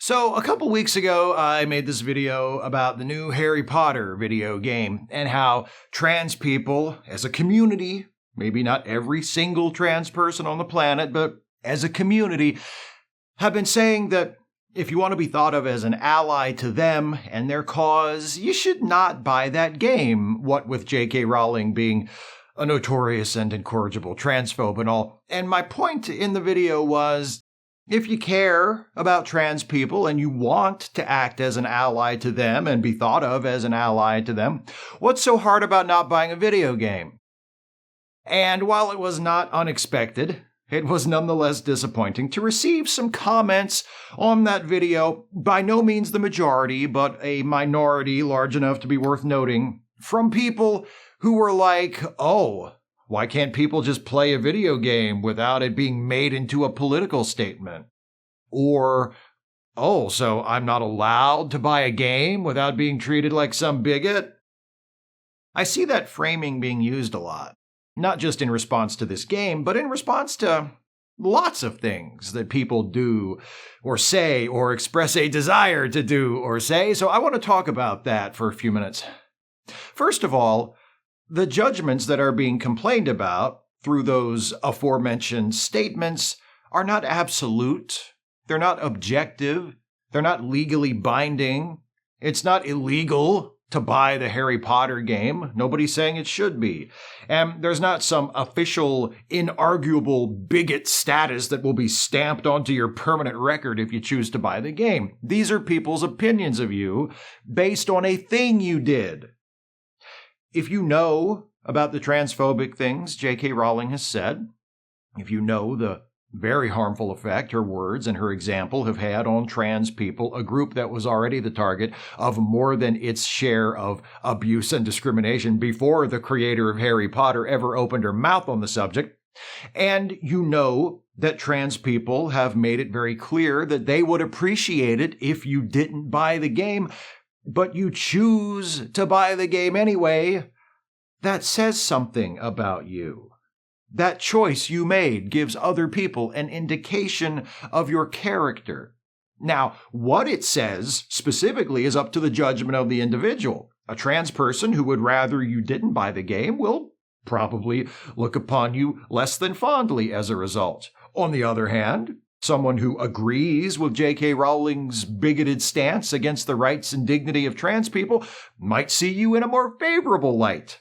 So, a couple weeks ago, I made this video about the new Harry Potter video game and how trans people, as a community, maybe not every single trans person on the planet, but as a community, have been saying that if you want to be thought of as an ally to them and their cause, you should not buy that game, what with J.K. Rowling being a notorious and incorrigible transphobe and all. And my point in the video was, if you care about trans people and you want to act as an ally to them and be thought of as an ally to them, what's so hard about not buying a video game? And while it was not unexpected, it was nonetheless disappointing to receive some comments on that video, by no means the majority, but a minority large enough to be worth noting, from people who were like, oh, why can't people just play a video game without it being made into a political statement? Or, oh, so I'm not allowed to buy a game without being treated like some bigot? I see that framing being used a lot, not just in response to this game, but in response to lots of things that people do or say or express a desire to do or say. So I want to talk about that for a few minutes. First of all, the judgments that are being complained about through those aforementioned statements are not absolute. They're not objective. They're not legally binding. It's not illegal to buy the Harry Potter game. Nobody's saying it should be. And there's not some official, inarguable bigot status that will be stamped onto your permanent record if you choose to buy the game. These are people's opinions of you based on a thing you did. If you know about the transphobic things J.K. Rowling has said, if you know the very harmful effect her words and her example have had on trans people, a group that was already the target of more than its share of abuse and discrimination before the creator of Harry Potter ever opened her mouth on the subject, and you know that trans people have made it very clear that they would appreciate it if you didn't buy the game, but you choose to buy the game anyway, that says something about you. That choice you made gives other people an indication of your character. Now, what it says specifically is up to the judgment of the individual. A trans person who would rather you didn't buy the game will probably look upon you less than fondly as a result. On the other hand, someone who agrees with J.K. Rowling's bigoted stance against the rights and dignity of trans people might see you in a more favorable light.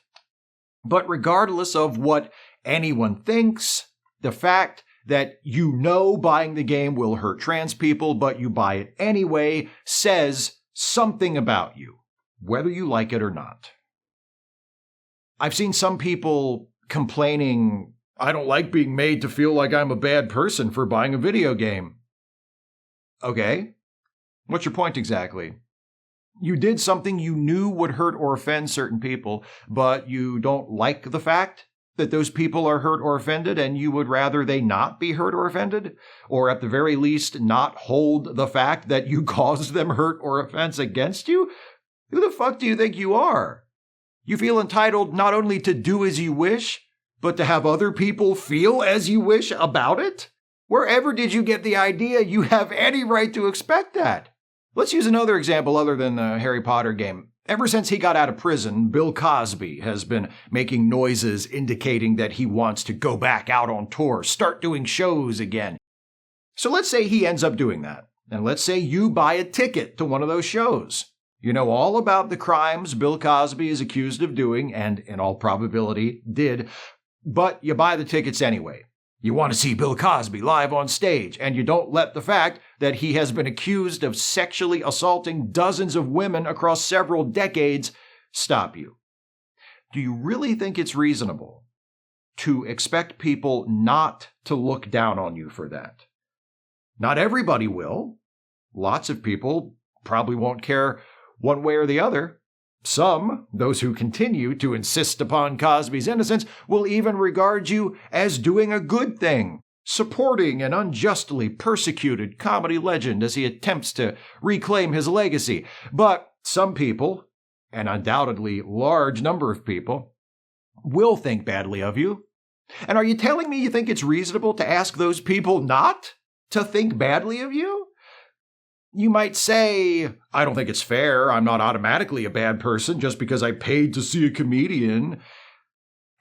But regardless of what anyone thinks, the fact that you know buying the game will hurt trans people, but you buy it anyway, says something about you, whether you like it or not. I've seen some people complaining, I don't like being made to feel like I'm a bad person for buying a video game. Okay, what's your point exactly? You did something you knew would hurt or offend certain people, but you don't like the fact that those people are hurt or offended, and you would rather they not be hurt or offended? Or at the very least, not hold the fact that you caused them hurt or offense against you? Who the fuck do you think you are? You feel entitled not only to do as you wish, but to have other people feel as you wish about it? Wherever did you get the idea you have any right to expect that? Let's use another example other than the Harry Potter game. Ever since he got out of prison, Bill Cosby has been making noises indicating that he wants to go back out on tour, start doing shows again. So let's say he ends up doing that, and let's say you buy a ticket to one of those shows. You know all about the crimes Bill Cosby is accused of doing, and in all probability did, but you buy the tickets anyway. You want to see Bill Cosby live on stage, and you don't let the fact that he has been accused of sexually assaulting dozens of women across several decades stop you. Do you really think it's reasonable to expect people not to look down on you for that? Not everybody will. Lots of people probably won't care one way or the other. Some, those who continue to insist upon Cosby's innocence, will even regard you as doing a good thing, supporting an unjustly persecuted comedy legend as he attempts to reclaim his legacy. But some people, an undoubtedly large number of people, will think badly of you. And are you telling me you think it's reasonable to ask those people not to think badly of you? You might say, I don't think it's fair. I'm not automatically a bad person just because I paid to see a comedian.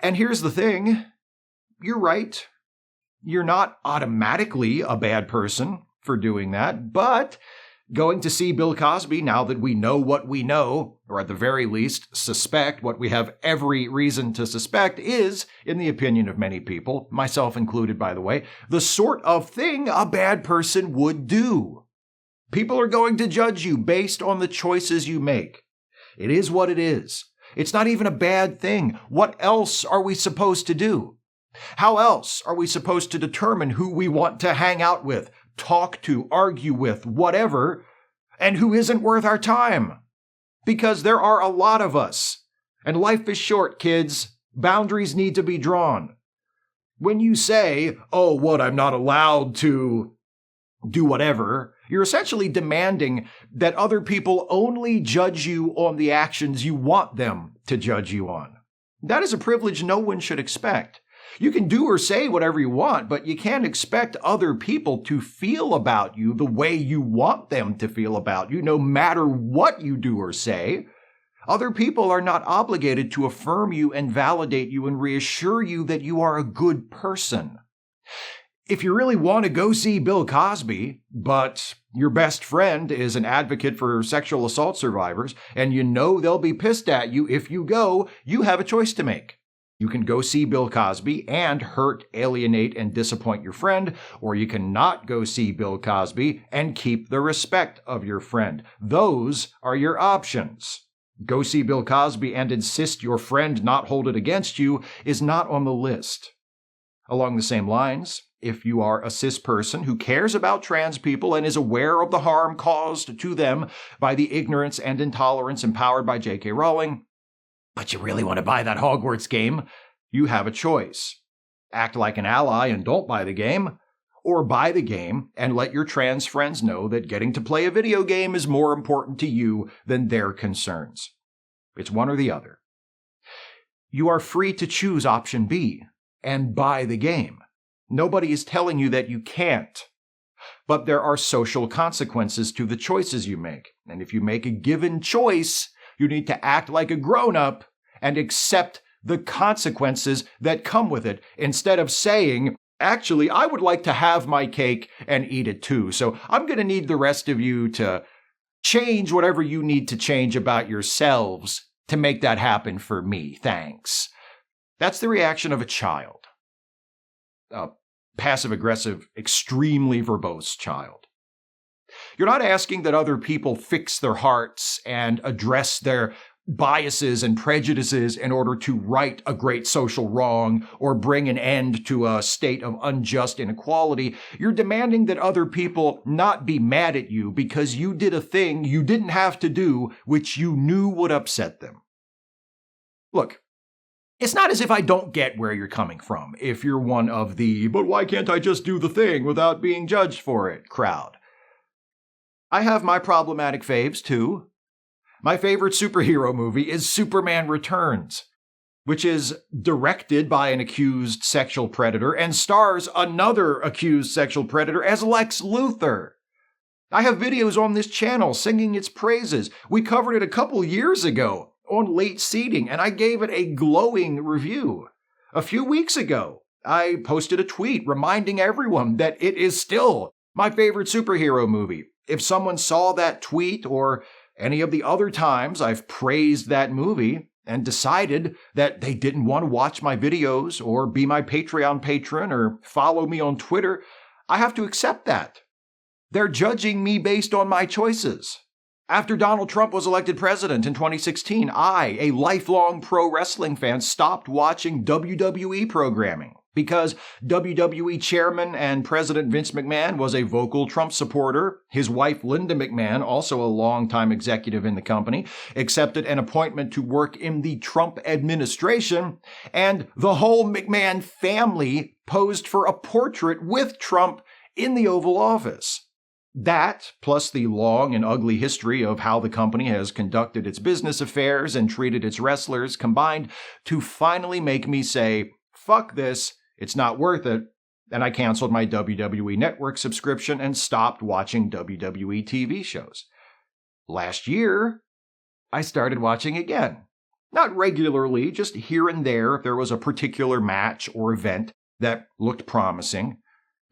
And here's the thing. You're right. You're not automatically a bad person for doing that, but going to see Bill Cosby, now that we know what we know, or at the very least suspect what we have every reason to suspect, is, in the opinion of many people, myself included by the way, the sort of thing a bad person would do. People are going to judge you based on the choices you make. It is what it is. It's not even a bad thing. What else are we supposed to do? How else are we supposed to determine who we want to hang out with, talk to, argue with, whatever, and who isn't worth our time? Because there are a lot of us. And life is short, kids. Boundaries need to be drawn. When you say, oh, what, I'm not allowed to do whatever, you're essentially demanding that other people only judge you on the actions you want them to judge you on. That is a privilege no one should expect. You can do or say whatever you want, but you can't expect other people to feel about you the way you want them to feel about you, no matter what you do or say. Other people are not obligated to affirm you and validate you and reassure you that you are a good person. If you really want to go see Bill Cosby, but your best friend is an advocate for sexual assault survivors, and you know they'll be pissed at you if you go, you have a choice to make. You can go see Bill Cosby and hurt, alienate, and disappoint your friend, or you can not go see Bill Cosby and keep the respect of your friend. Those are your options. Go see Bill Cosby and insist your friend not hold it against you is not on the list. Along the same lines, if you are a cis person who cares about trans people and is aware of the harm caused to them by the ignorance and intolerance empowered by J.K. Rowling, but you really want to buy that Hogwarts game, you have a choice. Act like an ally and don't buy the game, or buy the game and let your trans friends know that getting to play a video game is more important to you than their concerns. It's one or the other. You are free to choose option B and buy the game. Nobody is telling you that you can't. But there are social consequences to the choices you make. And if you make a given choice, you need to act like a grown-up and accept the consequences that come with it, instead of saying, actually, I would like to have my cake and eat it too, so I'm going to need the rest of you to change whatever you need to change about yourselves to make that happen for me. Thanks. That's the reaction of a child. A passive-aggressive, extremely verbose child. You're not asking that other people fix their hearts and address their biases and prejudices in order to right a great social wrong or bring an end to a state of unjust inequality. You're demanding that other people not be mad at you because you did a thing you didn't have to do, which you knew would upset them. Look, it's not as if I don't get where you're coming from if you're one of the, but why can't I just do the thing without being judged for it crowd. I have my problematic faves too. My favorite superhero movie is Superman Returns, which is directed by an accused sexual predator and stars another accused sexual predator as Lex Luthor. I have videos on this channel singing its praises. We covered it a couple years ago on Late Seating, and I gave it a glowing review. A few weeks ago, I posted a tweet reminding everyone that it is still my favorite superhero movie. If someone saw that tweet or any of the other times I've praised that movie and decided that they didn't want to watch my videos or be my Patreon patron or follow me on Twitter, I have to accept that. They're judging me based on my choices. After Donald Trump was elected president in 2016, I, a lifelong pro wrestling fan, stopped watching WWE programming because WWE chairman and President Vince McMahon was a vocal Trump supporter. His wife, Linda McMahon, also a longtime executive in the company, accepted an appointment to work in the Trump administration, and the whole McMahon family posed for a portrait with Trump in the Oval Office. That, plus the long and ugly history of how the company has conducted its business affairs and treated its wrestlers, combined to finally make me say, fuck this, it's not worth it, and I canceled my WWE Network subscription and stopped watching WWE TV shows. Last year, I started watching again. Not regularly, just here and there if there was a particular match or event that looked promising.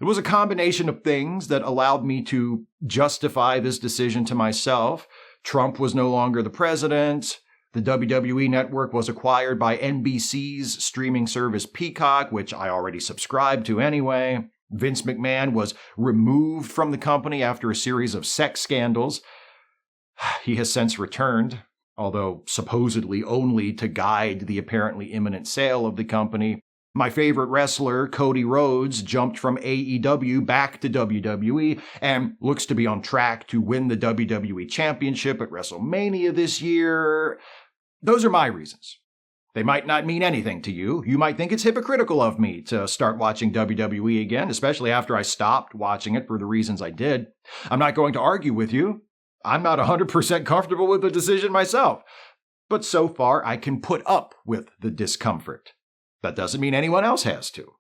It was a combination of things that allowed me to justify this decision to myself. Trump was no longer the president. The WWE Network was acquired by NBC's streaming service Peacock, which I already subscribed to anyway. Vince McMahon was removed from the company after a series of sex scandals. He has since returned, although supposedly only to guide the apparently imminent sale of the company. My favorite wrestler, Cody Rhodes, jumped from AEW back to WWE and looks to be on track to win the WWE Championship at WrestleMania this year. Those are my reasons. They might not mean anything to you. You might think it's hypocritical of me to start watching WWE again, especially after I stopped watching it for the reasons I did. I'm not going to argue with you. I'm not 100% comfortable with the decision myself. But so far, I can put up with the discomfort. That doesn't mean anyone else has to.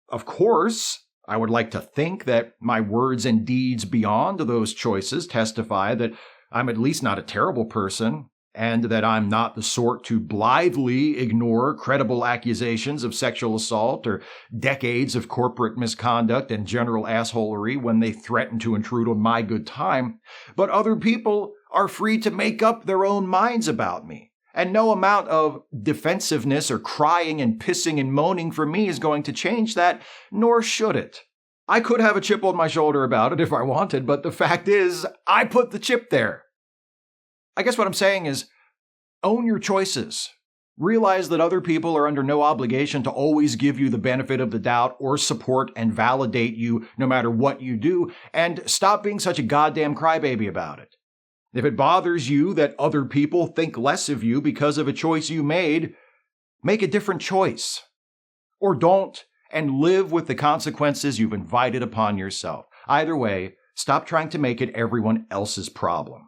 Of course, I would like to think that my words and deeds beyond those choices testify that I'm at least not a terrible person, and that I'm not the sort to blithely ignore credible accusations of sexual assault or decades of corporate misconduct and general assholery when they threaten to intrude on my good time. But other people are free to make up their own minds about me. And no amount of defensiveness or crying and pissing and moaning for me is going to change that, nor should it. I could have a chip on my shoulder about it if I wanted, but the fact is, I put the chip there. I guess what I'm saying is, own your choices. Realize that other people are under no obligation to always give you the benefit of the doubt or support and validate you no matter what you do, and stop being such a goddamn crybaby about it. If it bothers you that other people think less of you because of a choice you made, make a different choice. Or don't, and live with the consequences you've invited upon yourself. Either way, stop trying to make it everyone else's problem.